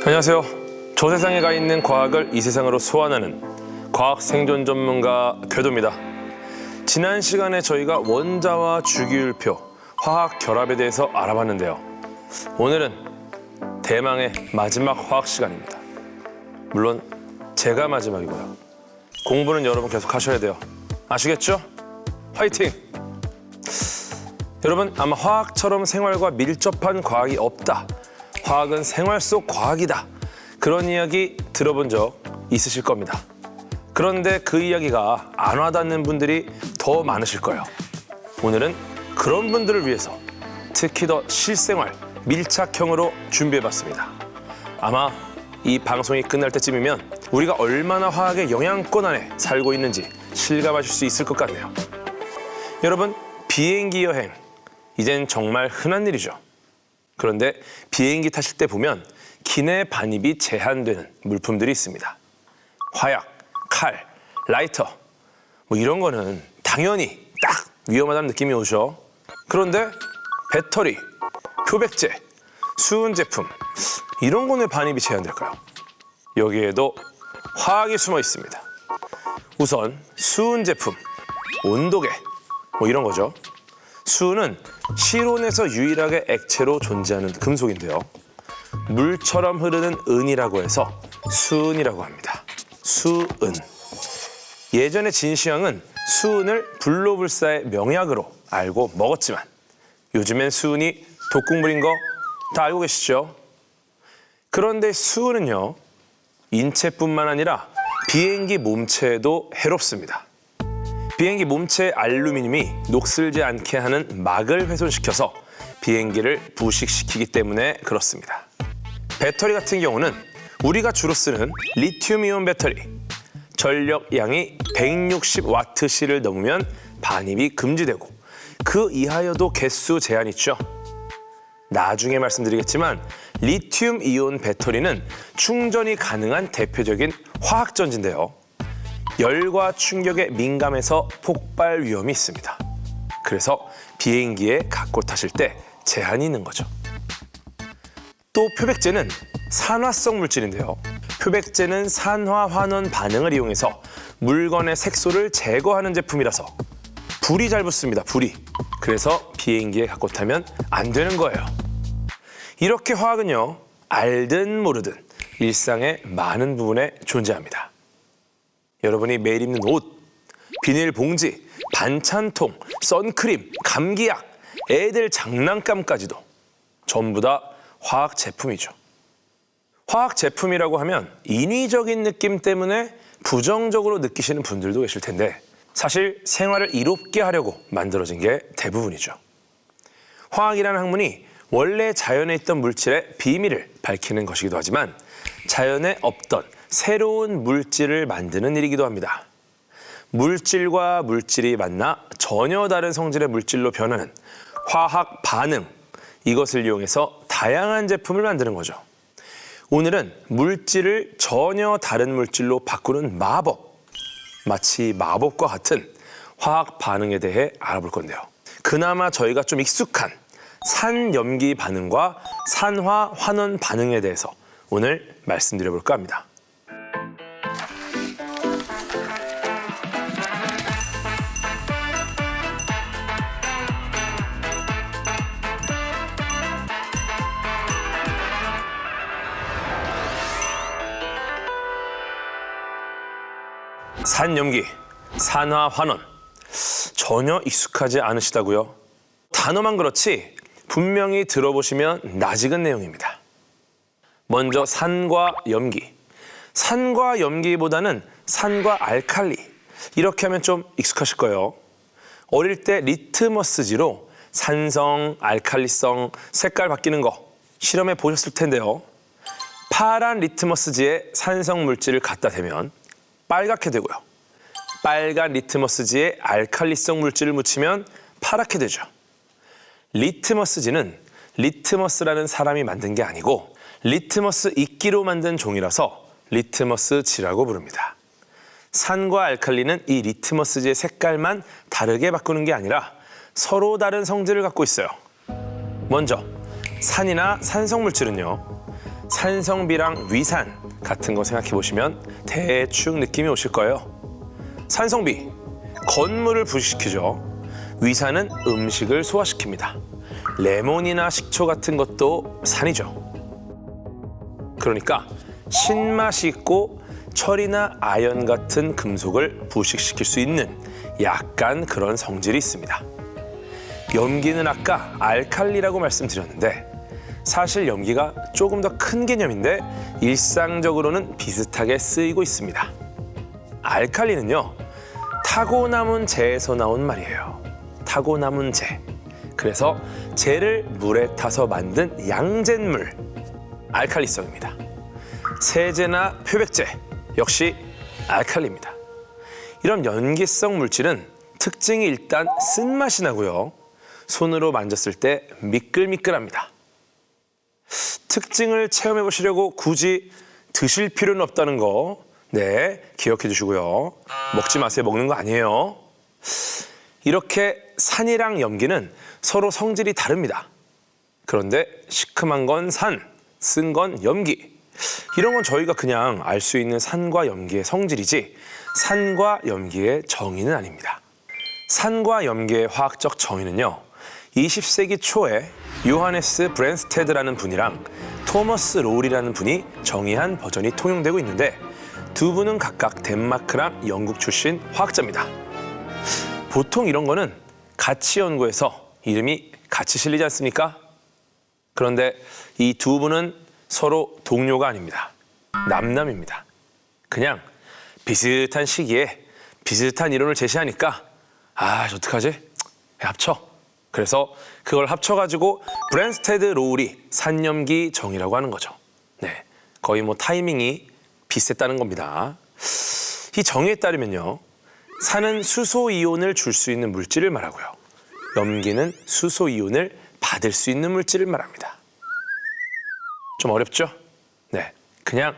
안녕하세요. 저 세상에 가 있는 과학을 이 세상으로 소환하는 과학 생존 전문가 궤도입니다. 지난 시간에 저희가 원자와 주기율표, 화학 결합에 대해서 알아봤는데요. 오늘은 대망의 마지막 화학 시간입니다. 물론 제가 마지막이고요. 공부는 여러분 계속 하셔야 돼요. 아시겠죠? 화이팅! 여러분, 아마 화학처럼 생활과 밀접한 과학이 없다. 화학은 생활 속 과학이다. 그런 이야기 들어본 적 있으실 겁니다. 그런데 그 이야기가 안 와닿는 분들이 더 많으실 거예요. 오늘은 그런 분들을 위해서 특히 더 실생활, 밀착형으로 준비해봤습니다. 아마 이 방송이 끝날 때쯤이면 우리가 얼마나 화학의 영향권 안에 살고 있는지 실감하실 수 있을 것 같네요. 여러분, 비행기 여행, 이젠 정말 흔한 일이죠. 그런데 비행기 타실 때 보면 기내 반입이 제한되는 물품들이 있습니다. 화약, 칼, 라이터, 이런 거는 당연히 딱 위험하다는 느낌이 오죠. 그런데 배터리, 표백제, 수은 제품, 이런 거는 반입이 제한될까요? 여기에도 화학이 숨어 있습니다. 우선 수은 제품, 온도계, 이런 거죠. 수은은 실온에서 유일하게 액체로 존재하는 금속인데요. 물처럼 흐르는 은이라고 해서 수은이라고 합니다. 수은. 예전에 진시황은 수은을 불로불사의 명약으로 알고 먹었지만 요즘엔 수은이 독극물인 거 다 알고 계시죠? 그런데 수은은요, 인체뿐만 아니라 비행기 몸체에도 해롭습니다. 비행기 몸체의 알루미늄이 녹슬지 않게 하는 막을 훼손시켜서 비행기를 부식시키기 때문에 그렇습니다. 배터리 같은 경우는 우리가 주로 쓰는 리튬이온 배터리, 전력량이 160Wc를 넘으면 반입이 금지되고 그 이하여도 개수 제한이 있죠. 나중에 말씀드리겠지만 리튬이온 배터리는 충전이 가능한 대표적인 화학전지인데요. 열과 충격에 민감해서 폭발 위험이 있습니다. 그래서 비행기에 갖고 타실 때 제한이 있는 거죠. 또 표백제는 산화성 물질인데요. 표백제는 산화환원 반응을 이용해서 물건의 색소를 제거하는 제품이라서 불이 잘 붙습니다. 불이. 그래서 비행기에 갖고 타면 안 되는 거예요. 이렇게 화학은요, 알든 모르든 일상의 많은 부분에 존재합니다. 여러분이 매일 입는 옷, 비닐봉지, 반찬통, 선크림, 감기약, 애들 장난감까지도 전부 다 화학 제품이죠. 화학 제품이라고 하면 인위적인 느낌 때문에 부정적으로 느끼시는 분들도 계실 텐데 사실 생활을 이롭게 하려고 만들어진 게 대부분이죠. 화학이라는 학문이 원래 자연에 있던 물질의 비밀을 밝히는 것이기도 하지만 자연에 없던 새로운 물질을 만드는 일이기도 합니다. 물질과 물질이 만나 전혀 다른 성질의 물질로 변하는 화학 반응, 이것을 이용해서 다양한 제품을 만드는 거죠. 오늘은 물질을 전혀 다른 물질로 바꾸는 마법, 마치 마법과 같은 화학 반응에 대해 알아볼 건데요. 그나마 저희가 좀 익숙한 산염기 반응과 산화 환원 반응에 대해서 오늘 말씀드려볼까 합니다. 산염기, 산화환원, 전혀 익숙하지 않으시다고요? 단어만 그렇지 분명히 들어보시면 낯익은 내용입니다. 먼저 산과 염기. 산과 염기보다는 산과 알칼리, 이렇게 하면 좀 익숙하실 거예요. 어릴 때 리트머스지로 산성, 알칼리성, 색깔 바뀌는 거 실험해 보셨을 텐데요. 파란 리트머스지에 산성 물질을 갖다 대면 빨갛게 되고요. 빨간 리트머스지에 알칼리성 물질을 묻히면 파랗게 되죠. 리트머스지는 리트머스라는 사람이 만든 게 아니고 리트머스 이끼로 만든 종이라서 리트머스지라고 부릅니다. 산과 알칼리는 이 리트머스지의 색깔만 다르게 바꾸는 게 아니라 서로 다른 성질을 갖고 있어요. 먼저 산이나 산성물질은요, 산성비랑 위산 같은 거 생각해 보시면 대충 느낌이 오실 거예요. 산성비, 건물을 부식시키죠. 위산은 음식을 소화시킵니다. 레몬이나 식초 같은 것도 산이죠. 그러니까 신맛이 있고 철이나 아연 같은 금속을 부식시킬 수 있는 약간 그런 성질이 있습니다. 염기는 아까 알칼리라고 말씀드렸는데 사실 염기가 조금 더 큰 개념인데 일상적으로는 비슷하게 쓰이고 있습니다. 알칼리는요, 타고 남은 재에서 나온 말이에요. 타고 남은 재. 그래서 재를 물에 타서 만든 양잿물, 알칼리성입니다. 세제나 표백제 역시 알칼리입니다. 이런 연기성 물질은 특징이 일단 쓴맛이 나고요. 손으로 만졌을 때 미끌미끌합니다. 특징을 체험해 보시려고 굳이 드실 필요는 없다는 거, 네, 기억해 주시고요. 먹지 마세요. 먹는 거 아니에요. 이렇게 산이랑 염기는 서로 성질이 다릅니다. 그런데 시큼한 건 산, 쓴 건 염기. 이런 건 저희가 그냥 알 수 있는 산과 염기의 성질이지 산과 염기의 정의는 아닙니다. 산과 염기의 화학적 정의는요, 20세기 초에 요하네스 브랜스테드라는 분이랑 토머스 롤이라는 분이 정의한 버전이 통용되고 있는데 두 분은 각각 덴마크랑 영국 출신 화학자입니다. 보통 이런 거는 같이 연구해서 이름이 같이 실리지 않습니까? 그런데 이 두 분은 서로 동료가 아닙니다. 남남입니다. 그냥 비슷한 시기에 비슷한 이론을 제시하니까 어떡하지? 합쳐. 그래서 그걸 합쳐가지고 브랜스테드 로울이 산염기 정의라고 하는 거죠. 네, 거의 뭐 타이밍이 비슷했다는 겁니다. 이 정의에 따르면요, 산은 수소 이온을 줄 수 있는 물질을 말하고요. 염기는 수소 이온을 받을 수 있는 물질을 말합니다. 좀 어렵죠? 네, 그냥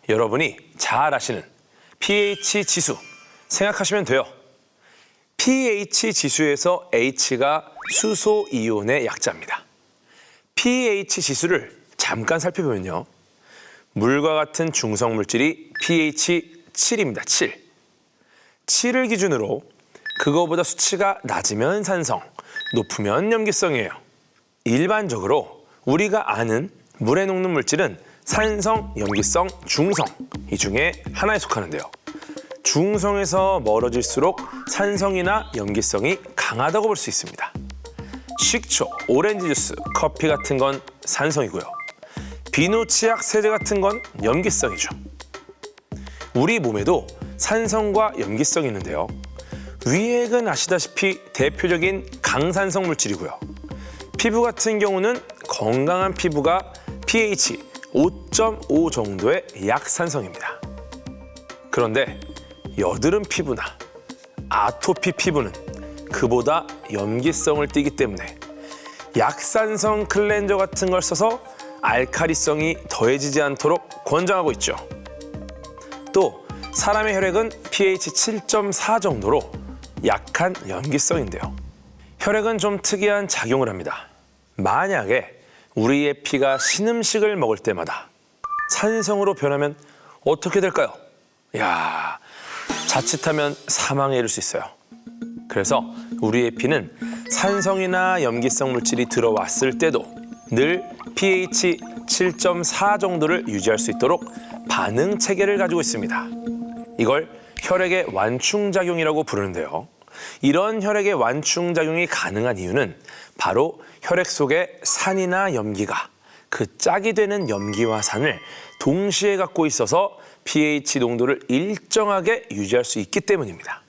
여러분이 잘 아시는 pH 지수 생각하시면 돼요. pH 지수에서 H가 수소 이온의 약자입니다. pH 지수를 잠깐 살펴보면요, 물과 같은 중성 물질이 pH 7입니다. 7. 7을 기준으로 그거보다 수치가 낮으면 산성, 높으면 염기성이에요. 일반적으로 우리가 아는 물에 녹는 물질은 산성, 염기성, 중성, 이 중에 하나에 속하는데요. 중성에서 멀어질수록 산성이나 염기성이 강하다고 볼 수 있습니다. 식초, 오렌지 주스, 커피 같은 건 산성이고요. 비누, 치약, 세제 같은 건 염기성이죠. 우리 몸에도 산성과 염기성이 있는데요. 위액은 아시다시피 대표적인 강산성 물질이고요. 피부 같은 경우는 건강한 피부가 pH 5.5 정도의 약산성입니다. 그런데 여드름 피부나 아토피 피부는 그보다 염기성을 띠기 때문에 약산성 클렌저 같은 걸 써서 알칼리성이 더해지지 않도록 권장하고 있죠. 또 사람의 혈액은 pH 7.4 정도로 약한 염기성인데요. 혈액은 좀 특이한 작용을 합니다. 만약에 우리의 피가 신음식을 먹을 때마다 산성으로 변하면 어떻게 될까요? 자칫하면 사망에 이를 수 있어요. 그래서 우리의 피는 산성이나 염기성 물질이 들어왔을 때도 늘 pH 7.4 정도를 유지할 수 있도록 반응 체계를 가지고 있습니다. 이걸 혈액의 완충작용이라고 부르는데요. 이런 혈액의 완충작용이 가능한 이유는 바로 혈액 속에 산이나 염기가 그 짝이 되는 염기와 산을 동시에 갖고 있어서 pH 농도를 일정하게 유지할 수 있기 때문입니다.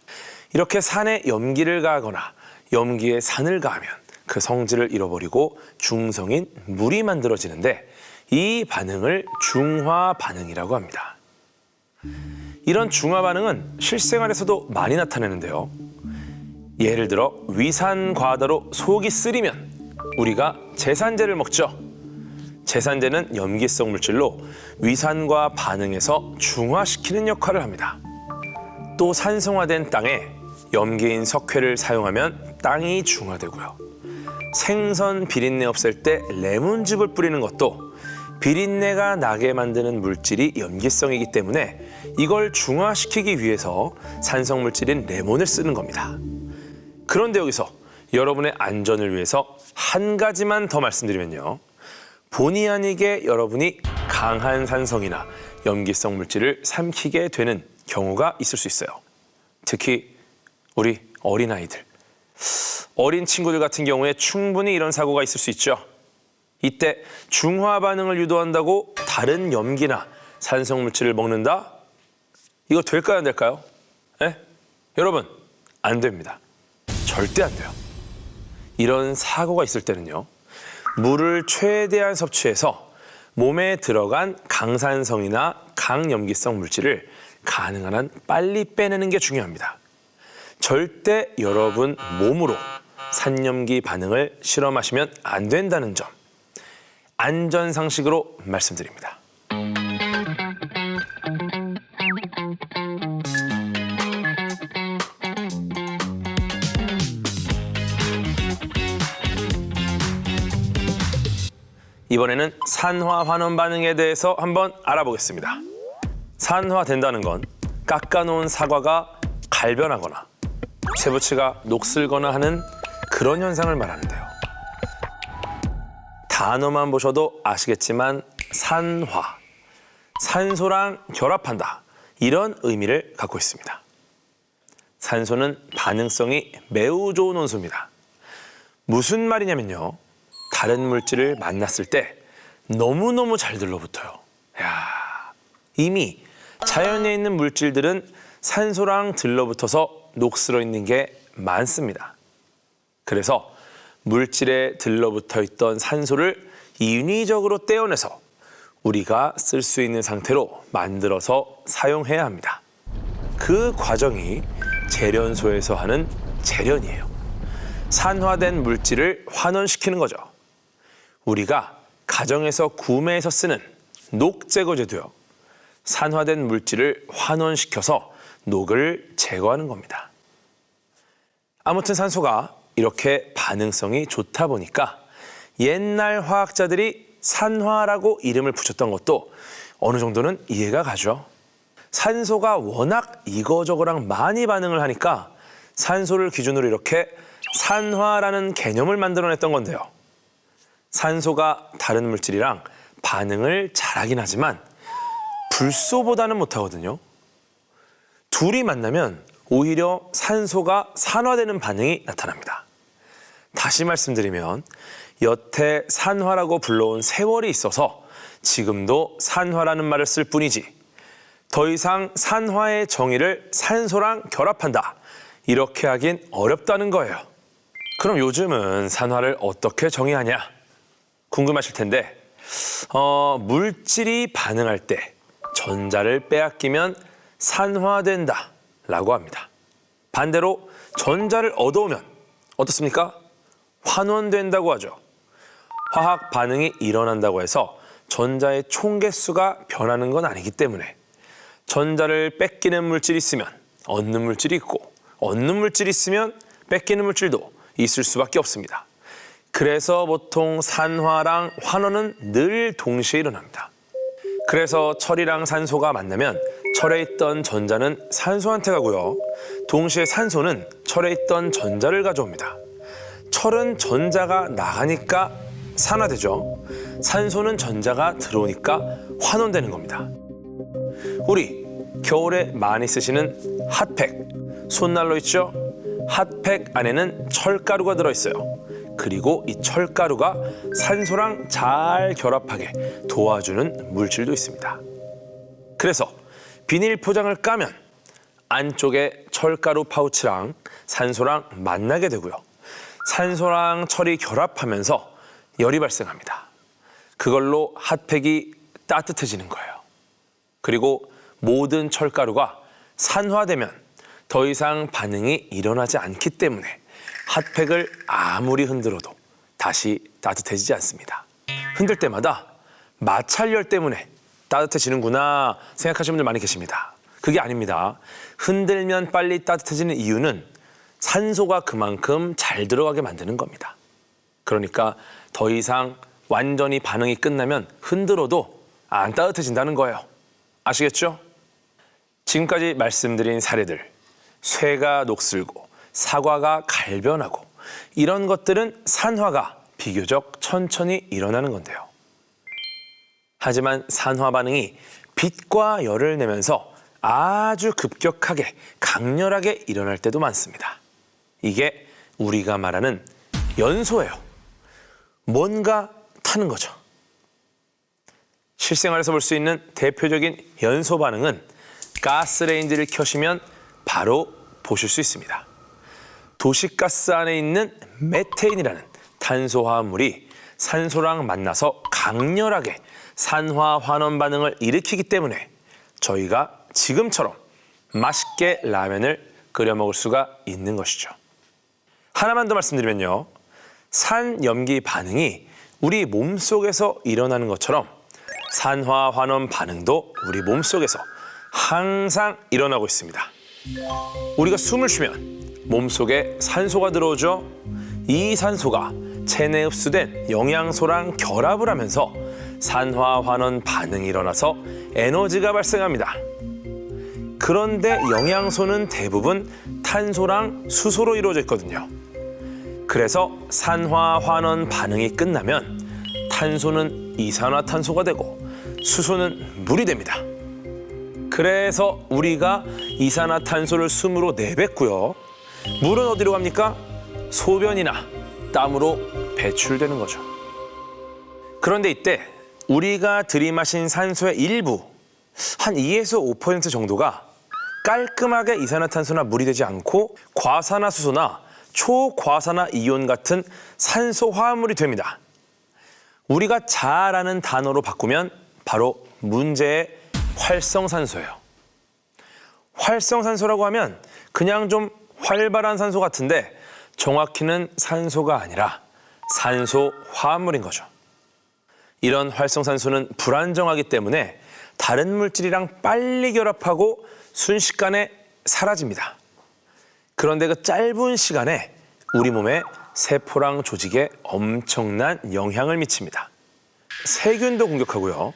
이렇게 산에 염기를 가하거나 염기에 산을 가하면 그 성질을 잃어버리고 중성인 물이 만들어지는데 이 반응을 중화 반응이라고 합니다. 이런 중화 반응은 실생활에서도 많이 나타나는데요. 예를 들어 위산 과다로 속이 쓰리면 우리가 제산제를 먹죠. 제산제는 염기성 물질로 위산과 반응해서 중화시키는 역할을 합니다. 또 산성화된 땅에 염기인 석회를 사용하면 땅이 중화되고요. 생선 비린내 없앨 때 레몬즙을 뿌리는 것도 비린내가 나게 만드는 물질이 염기성이기 때문에 이걸 중화시키기 위해서 산성 물질인 레몬을 쓰는 겁니다. 그런데 여기서 여러분의 안전을 위해서 한 가지만 더 말씀드리면요. 본의 아니게 여러분이 강한 산성이나 염기성 물질을 삼키게 되는 경우가 있을 수 있어요. 특히 우리 어린아이들, 어린 친구들 같은 경우에 충분히 이런 사고가 있을 수 있죠. 이때 중화 반응을 유도한다고 다른 염기나 산성 물질을 먹는다? 이거 될까요, 안 될까요? 네? 여러분, 안 됩니다. 절대 안 돼요. 이런 사고가 있을 때는요. 물을 최대한 섭취해서 몸에 들어간 강산성이나 강염기성 물질을 가능한 한 빨리 빼내는 게 중요합니다. 절대 여러분 몸으로 산염기 반응을 실험하시면 안 된다는 점, 안전상식으로 말씀드립니다. 이번에는 산화 환원 반응에 대해서 한번 알아보겠습니다. 산화된다는 건 깎아놓은 사과가 갈변하거나 쇠붙이가 녹슬거나 하는 그런 현상을 말하는데요. 단어만 보셔도 아시겠지만 산화, 산소랑 결합한다, 이런 의미를 갖고 있습니다. 산소는 반응성이 매우 좋은 원소입니다. 무슨 말이냐면요. 다른 물질을 만났을 때 너무너무 잘 들러붙어요. 이미 자연에 있는 물질들은 산소랑 들러붙어서 녹슬어 있는 게 많습니다. 그래서 물질에 들러붙어 있던 산소를 인위적으로 떼어내서 우리가 쓸 수 있는 상태로 만들어서 사용해야 합니다. 그 과정이 재련소에서 하는 재련이에요. 산화된 물질을 환원시키는 거죠. 우리가 가정에서 구매해서 쓰는 녹제거제도요. 산화된 물질을 환원시켜서 녹을 제거하는 겁니다. 아무튼 산소가 이렇게 반응성이 좋다 보니까 옛날 화학자들이 산화라고 이름을 붙였던 것도 어느 정도는 이해가 가죠. 산소가 워낙 이거저거랑 많이 반응을 하니까 산소를 기준으로 이렇게 산화라는 개념을 만들어냈던 건데요. 산소가 다른 물질이랑 반응을 잘하긴 하지만 불소보다는 못하거든요. 둘이 만나면 오히려 산소가 산화되는 반응이 나타납니다. 다시 말씀드리면 여태 산화라고 불러온 세월이 있어서 지금도 산화라는 말을 쓸 뿐이지 더 이상 산화의 정의를 산소랑 결합한다, 이렇게 하긴 어렵다는 거예요. 그럼 요즘은 산화를 어떻게 정의하냐? 궁금하실 텐데 물질이 반응할 때 전자를 빼앗기면 산화된다 라고 합니다. 반대로 전자를 얻어오면 어떻습니까? 환원된다고 하죠. 화학 반응이 일어난다고 해서 전자의 총 개수가 변하는 건 아니기 때문에 전자를 뺏기는 물질이 있으면 얻는 물질이 있고 얻는 물질이 있으면 뺏기는 물질도 있을 수밖에 없습니다. 그래서 보통 산화랑 환원은 늘 동시에 일어납니다. 그래서 철이랑 산소가 만나면 철에 있던 전자는 산소한테 가고요. 동시에 산소는 철에 있던 전자를 가져옵니다. 철은 전자가 나가니까 산화되죠. 산소는 전자가 들어오니까 환원되는 겁니다. 우리 겨울에 많이 쓰시는 핫팩, 손난로 있죠? 핫팩 안에는 철가루가 들어있어요. 그리고 이 철가루가 산소랑 잘 결합하게 도와주는 물질도 있습니다. 그래서 비닐 포장을 까면 안쪽에 철가루 파우치랑 산소랑 만나게 되고요. 산소랑 철이 결합하면서 열이 발생합니다. 그걸로 핫팩이 따뜻해지는 거예요. 그리고 모든 철가루가 산화되면 더 이상 반응이 일어나지 않기 때문에 핫팩을 아무리 흔들어도 다시 따뜻해지지 않습니다. 흔들 때마다 마찰열 때문에 따뜻해지는구나 생각하시는 분들 많이 계십니다. 그게 아닙니다. 흔들면 빨리 따뜻해지는 이유는 산소가 그만큼 잘 들어가게 만드는 겁니다. 그러니까 더 이상 완전히 반응이 끝나면 흔들어도 안 따뜻해진다는 거예요. 아시겠죠? 지금까지 말씀드린 사례들, 쇠가 녹슬고 사과가 갈변하고 이런 것들은 산화가 비교적 천천히 일어나는 건데요. 하지만 산화 반응이 빛과 열을 내면서 아주 급격하게 강렬하게 일어날 때도 많습니다. 이게 우리가 말하는 연소예요. 뭔가 타는 거죠. 실생활에서 볼 수 있는 대표적인 연소 반응은 가스레인지를 켜시면 바로 보실 수 있습니다. 도시가스 안에 있는 메테인이라는 탄소화합물이 산소랑 만나서 강렬하게 산화 환원 반응을 일으키기 때문에 저희가 지금처럼 맛있게 라면을 끓여 먹을 수가 있는 것이죠. 하나만 더 말씀드리면요. 산염기 반응이 우리 몸속에서 일어나는 것처럼 산화 환원 반응도 우리 몸속에서 항상 일어나고 있습니다. 우리가 숨을 쉬면 몸속에 산소가 들어오죠. 이 산소가 체내에 흡수된 영양소랑 결합을 하면서 산화 환원 반응이 일어나서 에너지가 발생합니다. 그런데 영양소는 대부분 탄소랑 수소로 이루어져 있거든요. 그래서 산화 환원 반응이 끝나면 탄소는 이산화탄소가 되고 수소는 물이 됩니다. 그래서 우리가 이산화탄소를 숨으로 내뱉고요. 물은 어디로 갑니까? 소변이나 땀으로 배출되는 거죠. 그런데 이때 우리가 들이마신 산소의 일부, 한 2에서 5% 정도가 깔끔하게 이산화탄소나 물이 되지 않고 과산화수소나 초과산화이온 같은 산소 화합물이 됩니다. 우리가 잘 아는 단어로 바꾸면 바로 문제의 활성산소예요. 활성산소라고 하면 그냥 좀 활발한 산소 같은데 정확히는 산소가 아니라 산소 화합물인 거죠. 이런 활성산소는 불안정하기 때문에 다른 물질이랑 빨리 결합하고 순식간에 사라집니다. 그런데 그 짧은 시간에 우리 몸의 세포랑 조직에 엄청난 영향을 미칩니다. 세균도 공격하고요.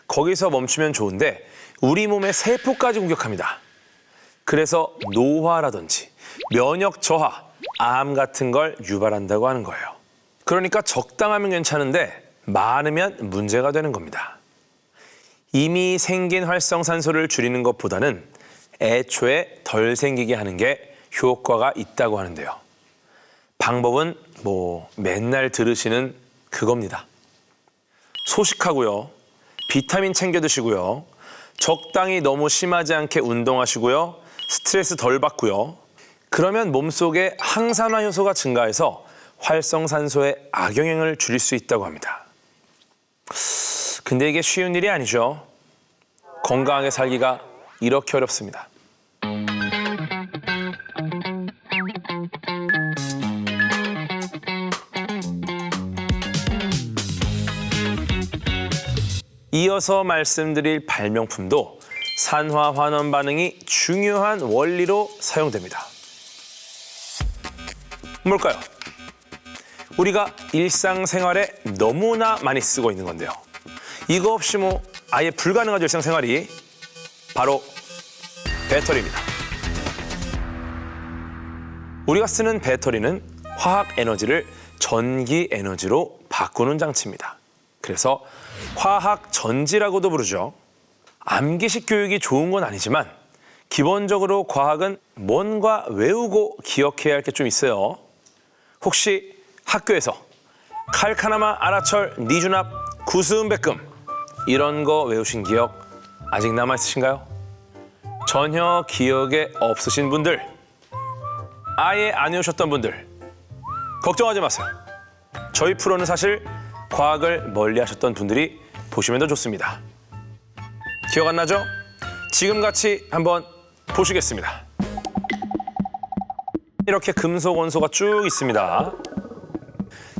거기서 멈추면 좋은데 우리 몸의 세포까지 공격합니다. 그래서 노화라든지 면역 저하, 암 같은 걸 유발한다고 하는 거예요. 그러니까 적당하면 괜찮은데 많으면 문제가 되는 겁니다. 이미 생긴 활성산소를 줄이는 것보다는 애초에 덜 생기게 하는 게 효과가 있다고 하는데요. 방법은 맨날 들으시는 그겁니다. 소식하고요. 비타민 챙겨 드시고요. 적당히 너무 심하지 않게 운동하시고요. 스트레스 덜 받고요. 그러면 몸속에 항산화 효소가 증가해서 활성산소의 악영향을 줄일 수 있다고 합니다. 근데 이게 쉬운 일이 아니죠. 건강하게 살기가 이렇게 어렵습니다. 이어서 말씀드릴 발명품도 산화 환원 반응이 중요한 원리로 사용됩니다. 뭘까요? 우리가 일상생활에 너무나 많이 쓰고 있는 건데요. 이거 없이 아예 불가능하죠, 일상생활이. 바로 배터리입니다. 우리가 쓰는 배터리는 화학 에너지를 전기 에너지로 바꾸는 장치입니다. 그래서 화학 전지라고도 부르죠. 암기식 교육이 좋은 건 아니지만 기본적으로 과학은 뭔가 외우고 기억해야 할 게 좀 있어요. 혹시 학교에서 칼카나마 아라철 니주납 구스음백금 이런 거 외우신 기억 아직 남아있으신가요? 전혀 기억에 없으신 분들, 아예 안 외우셨던 분들 걱정하지 마세요. 저희 프로는 사실 과학을 멀리 하셨던 분들이 보시면 더 좋습니다. 기억 안 나죠? 지금 같이 한번 보시겠습니다. 이렇게 금속 원소가 쭉 있습니다.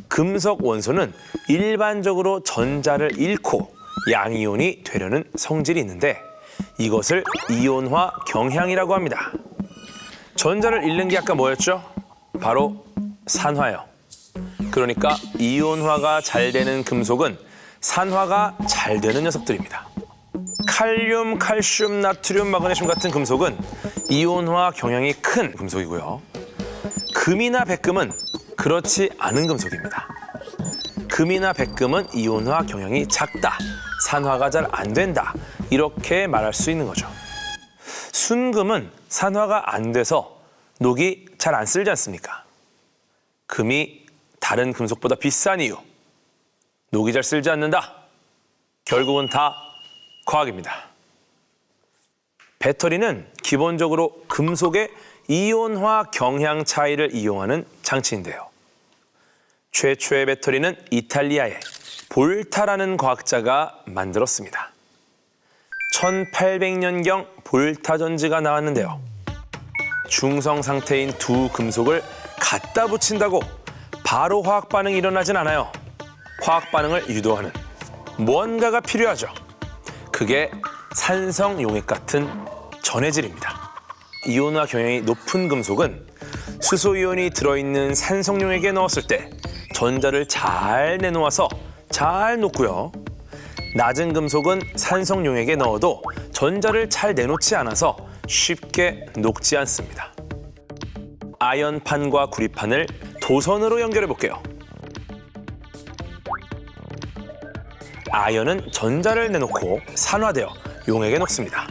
금속 원소는 일반적으로 전자를 잃고 양이온이 되려는 성질이 있는데 이것을 이온화 경향이라고 합니다. 전자를 잃는 게 아까 뭐였죠? 바로 산화요. 그러니까 이온화가 잘 되는 금속은 산화가 잘 되는 녀석들입니다. 칼륨, 칼슘, 나트륨, 마그네슘 같은 금속은 이온화 경향이 큰 금속이고요. 금이나 백금은 그렇지 않은 금속입니다. 금이나 백금은 이온화 경향이 작다, 산화가 잘 안 된다, 이렇게 말할 수 있는 거죠. 순금은 산화가 안 돼서 녹이 잘 안 쓸지 않습니까? 금이 다른 금속보다 비싼 이유, 녹이 잘 쓸지 않는다. 결국은 다 과학입니다. 배터리는 기본적으로 금속의 이온화 경향 차이를 이용하는 장치인데요. 최초의 배터리는 이탈리아의 볼타라는 과학자가 만들었습니다. 1800년경 볼타 전지가 나왔는데요. 중성 상태인 두 금속을 갖다 붙인다고 바로 화학 반응이 일어나진 않아요. 화학 반응을 유도하는 무언가가 필요하죠. 그게 산성 용액 같은 전해질입니다. 이온화 경향이 높은 금속은 수소 이온이 들어있는 산성 용액에 넣었을 때 전자를 잘 내놓아서 잘 녹고요. 낮은 금속은 산성 용액에 넣어도 전자를 잘 내놓지 않아서 쉽게 녹지 않습니다. 아연판과 구리판을 도선으로 연결해 볼게요. 아연은 전자를 내놓고 산화되어 용액에 녹습니다.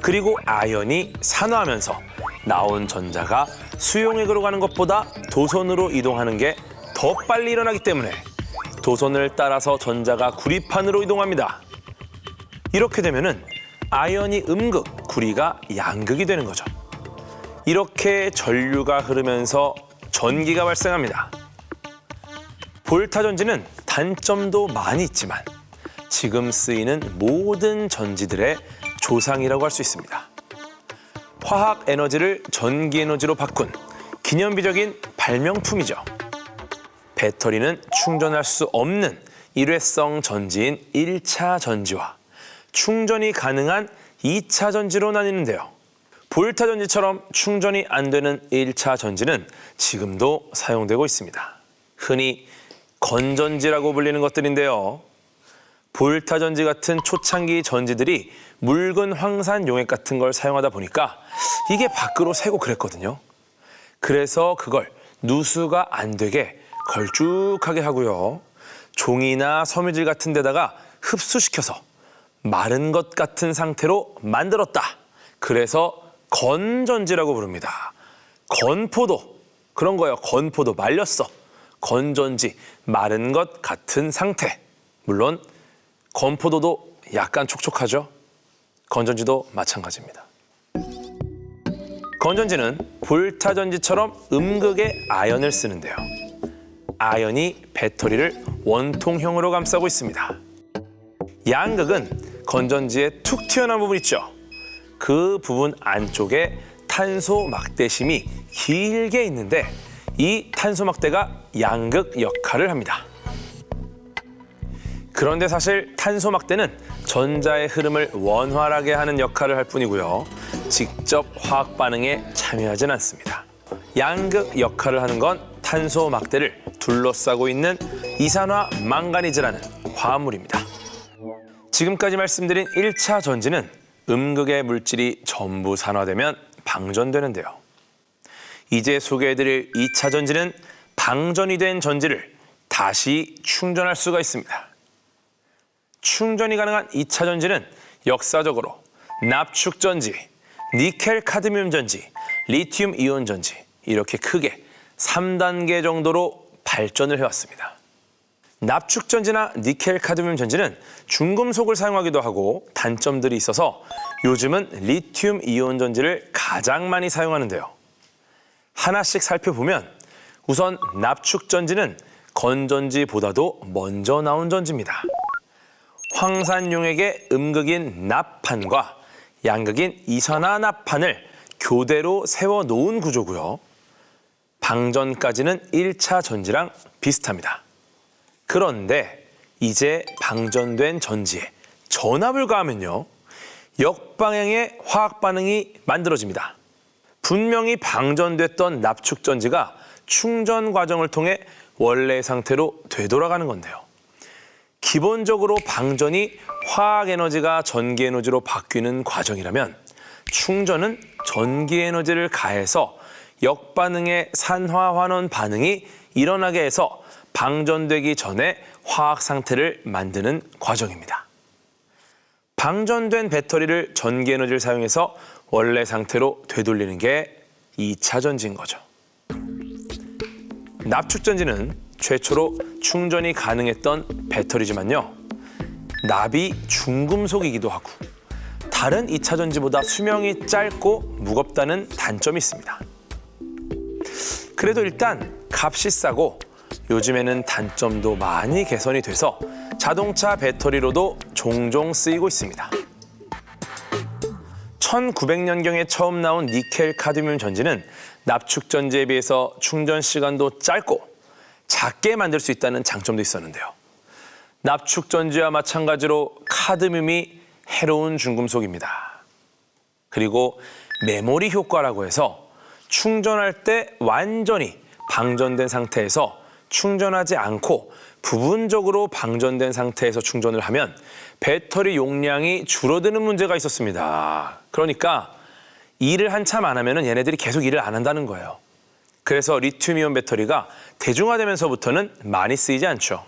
그리고 아연이 산화하면서 나온 전자가 수용액으로 가는 것보다 도선으로 이동하는 게 더 빨리 일어나기 때문에 도선을 따라서 전자가 구리판으로 이동합니다. 이렇게 되면은 아연이 음극, 구리가 양극이 되는 거죠. 이렇게 전류가 흐르면서 전기가 발생합니다. 볼타 전지는 단점도 많이 있지만 지금 쓰이는 모든 전지들의 조상이라고 할 수 있습니다. 화학 에너지를 전기 에너지로 바꾼 기념비적인 발명품이죠. 배터리는 충전할 수 없는 일회성 전지인 1차 전지와 충전이 가능한 2차 전지로 나뉘는데요. 볼타 전지처럼 충전이 안 되는 1차 전지는 지금도 사용되고 있습니다. 흔히 건전지라고 불리는 것들인데요. 볼타 전지 같은 초창기 전지들이 묽은 황산 용액 같은 걸 사용하다 보니까 이게 밖으로 새고 그랬거든요. 그래서 그걸 누수가 안 되게 걸쭉하게 하고요. 종이나 섬유질 같은 데다가 흡수시켜서 마른 것 같은 상태로 만들었다. 그래서 건전지라고 부릅니다. 건포도, 그런 거예요. 건포도, 말렸어. 건전지, 마른 것 같은 상태. 물론 건포도도 약간 촉촉하죠. 건전지도 마찬가지입니다. 건전지는 볼타 전지처럼 음극의 아연을 쓰는데요. 아연이 배터리를 원통형으로 감싸고 있습니다. 양극은 건전지에 툭 튀어나온 부분 있죠. 그 부분 안쪽에 탄소 막대심이 길게 있는데 이 탄소 막대가 양극 역할을 합니다. 그런데 사실 탄소 막대는 전자의 흐름을 원활하게 하는 역할을 할 뿐이고요. 직접 화학 반응에 참여하진 않습니다. 양극 역할을 하는 건 탄소 막대를 둘러싸고 있는 이산화 망가니즈라는 화합물입니다. 지금까지 말씀드린 1차 전지는 음극의 물질이 전부 산화되면 방전되는데요. 이제 소개해드릴 2차 전지는 방전이 된 전지를 다시 충전할 수가 있습니다. 충전이 가능한 2차 전지는 역사적으로 납축 전지, 니켈 카드뮴 전지, 리튬 이온 전지 이렇게 크게 3단계 정도로 발전을 해왔습니다. 납축 전지나 니켈 카드뮴 전지는 중금속을 사용하기도 하고 단점들이 있어서 요즘은 리튬 이온 전지를 가장 많이 사용하는데요. 하나씩 살펴보면 우선 납축 전지는 건전지보다도 먼저 나온 전지입니다. 황산 용액의 음극인 납판과 양극인 이산화 납판을 교대로 세워놓은 구조고요. 방전까지는 1차 전지랑 비슷합니다. 그런데 이제 방전된 전지에 전압을 가하면요. 역방향의 화학 반응이 만들어집니다. 분명히 방전됐던 납축 전지가 충전 과정을 통해 원래 상태로 되돌아가는 건데요. 기본적으로 방전이 화학 에너지가 전기 에너지로 바뀌는 과정이라면 충전은 전기 에너지를 가해서 역반응의 산화환원 반응이 일어나게 해서 방전되기 전에 화학 상태를 만드는 과정입니다. 방전된 배터리를 전기 에너지를 사용해서 원래 상태로 되돌리는 게 2차 전지인 거죠. 납축전지는 최초로 충전이 가능했던 배터리지만요. 납이 중금속이기도 하고 다른 2차 전지보다 수명이 짧고 무겁다는 단점이 있습니다. 그래도 일단 값이 싸고 요즘에는 단점도 많이 개선이 돼서 자동차 배터리로도 종종 쓰이고 있습니다. 1900년경에 처음 나온 니켈 카드뮴 전지는 납축 전지에 비해서 충전 시간도 짧고 작게 만들 수 있다는 장점도 있었는데요. 납축 전지와 마찬가지로 카드뮴이 해로운 중금속입니다. 그리고 메모리 효과라고 해서 충전할 때 완전히 방전된 상태에서 충전하지 않고 부분적으로 방전된 상태에서 충전을 하면 배터리 용량이 줄어드는 문제가 있었습니다. 그러니까 일을 한참 안 하면 얘네들이 계속 일을 안 한다는 거예요. 그래서 리튬이온 배터리가 대중화되면서부터는 많이 쓰이지 않죠.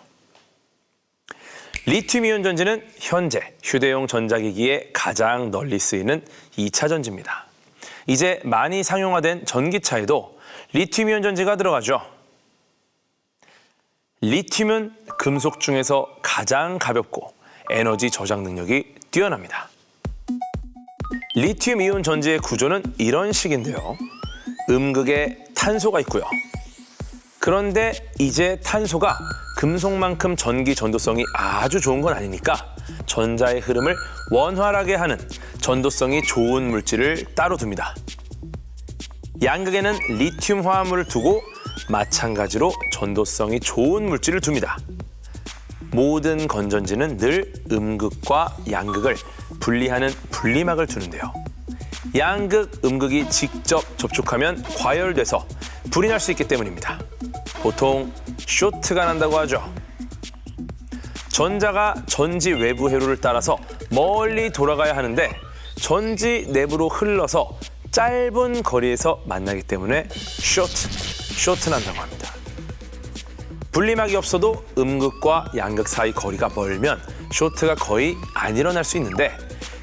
리튬이온 전지는 현재 휴대용 전자기기에 가장 널리 쓰이는 2차 전지입니다. 이제 많이 상용화된 전기차에도 리튬이온 전지가 들어가죠. 리튬은 금속 중에서 가장 가볍고 에너지 저장 능력이 뛰어납니다. 리튬이온 전지의 구조는 이런 식인데요. 음극에 탄소가 있고요. 그런데 이제 탄소가 금속만큼 전기 전도성이 아주 좋은 건 아니니까 전자의 흐름을 원활하게 하는 전도성이 좋은 물질을 따로 둡니다. 양극에는 리튬 화합물을 두고 마찬가지로 전도성이 좋은 물질을 둡니다. 모든 건전지는 늘 음극과 양극을 분리하는 분리막을 두는데요. 양극, 음극이 직접 접촉하면 과열돼서 불이 날 수 있기 때문입니다. 보통 쇼트가 난다고 하죠. 전자가 전지 외부 회로를 따라서 멀리 돌아가야 하는데 전지 내부로 흘러서 짧은 거리에서 만나기 때문에 쇼트 난다고 합니다. 분리막이 없어도 음극과 양극 사이 거리가 멀면 쇼트가 거의 안 일어날 수 있는데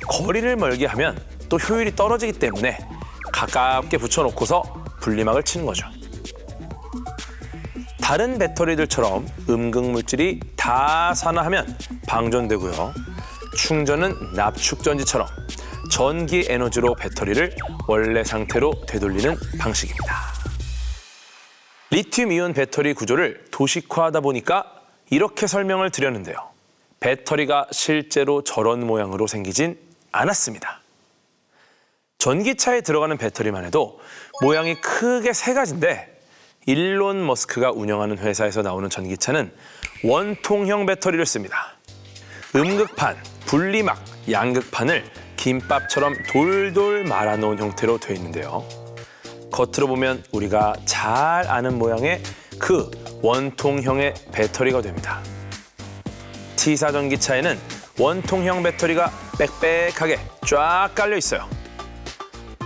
거리를 멀게 하면 또 효율이 떨어지기 때문에 가깝게 붙여놓고서 분리막을 치는 거죠. 다른 배터리들처럼 음극 물질이 다 산화하면 방전되고요. 충전은 납축전지처럼 전기 에너지로 배터리를 원래 상태로 되돌리는 방식입니다. 리튬이온 배터리 구조를 도식화하다 보니까 이렇게 설명을 드렸는데요. 배터리가 실제로 저런 모양으로 생기진 않았습니다. 전기차에 들어가는 배터리만 해도 모양이 크게 3가지인데 일론 머스크가 운영하는 회사에서 나오는 전기차는 원통형 배터리를 씁니다. 음극판, 분리막, 양극판을 김밥처럼 돌돌 말아놓은 형태로 되어 있는데요. 겉으로 보면 우리가 잘 아는 모양의 그 원통형의 배터리가 됩니다. T사 전기차에는 원통형 배터리가 빽빽하게 쫙 깔려 있어요.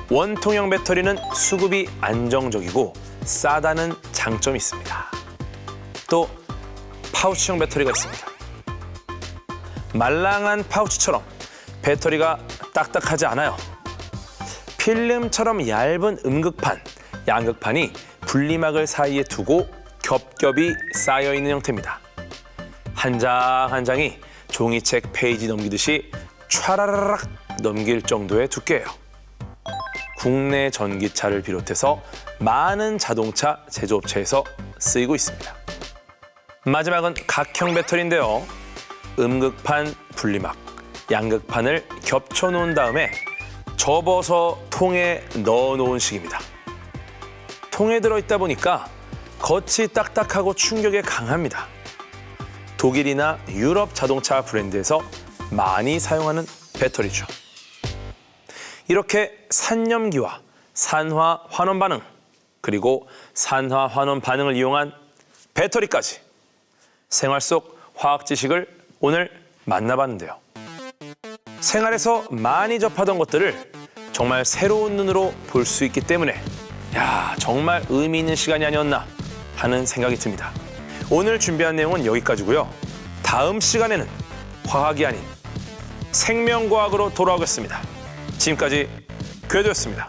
원통형 배터리는 수급이 안정적이고 싸다는 장점이 있습니다. 또 파우치형 배터리가 있습니다. 말랑한 파우치처럼 배터리가 딱딱하지 않아요. 필름처럼 얇은 음극판, 양극판이 분리막을 사이에 두고 겹겹이 쌓여있는 형태입니다. 한 장 한 장이 종이책 페이지 넘기듯이 촤라라락 넘길 정도의 두께예요. 국내 전기차를 비롯해서 많은 자동차 제조업체에서 쓰이고 있습니다. 마지막은 각형 배터리인데요. 음극판, 분리막, 양극판을 겹쳐놓은 다음에 접어서 통에 넣어놓은 식입니다. 통에 들어있다 보니까 겉이 딱딱하고 충격에 강합니다. 독일이나 유럽 자동차 브랜드에서 많이 사용하는 배터리죠. 이렇게 산염기와 산화 환원 반응, 그리고 산화 환원 반응을 이용한 배터리까지 생활 속 화학 지식을 오늘 만나봤는데요. 생활에서 많이 접하던 것들을 정말 새로운 눈으로 볼 수 있기 때문에 정말 의미 있는 시간이 아니었나 하는 생각이 듭니다. 오늘 준비한 내용은 여기까지고요. 다음 시간에는 화학이 아닌 생명과학으로 돌아오겠습니다. 지금까지 궤도였습니다.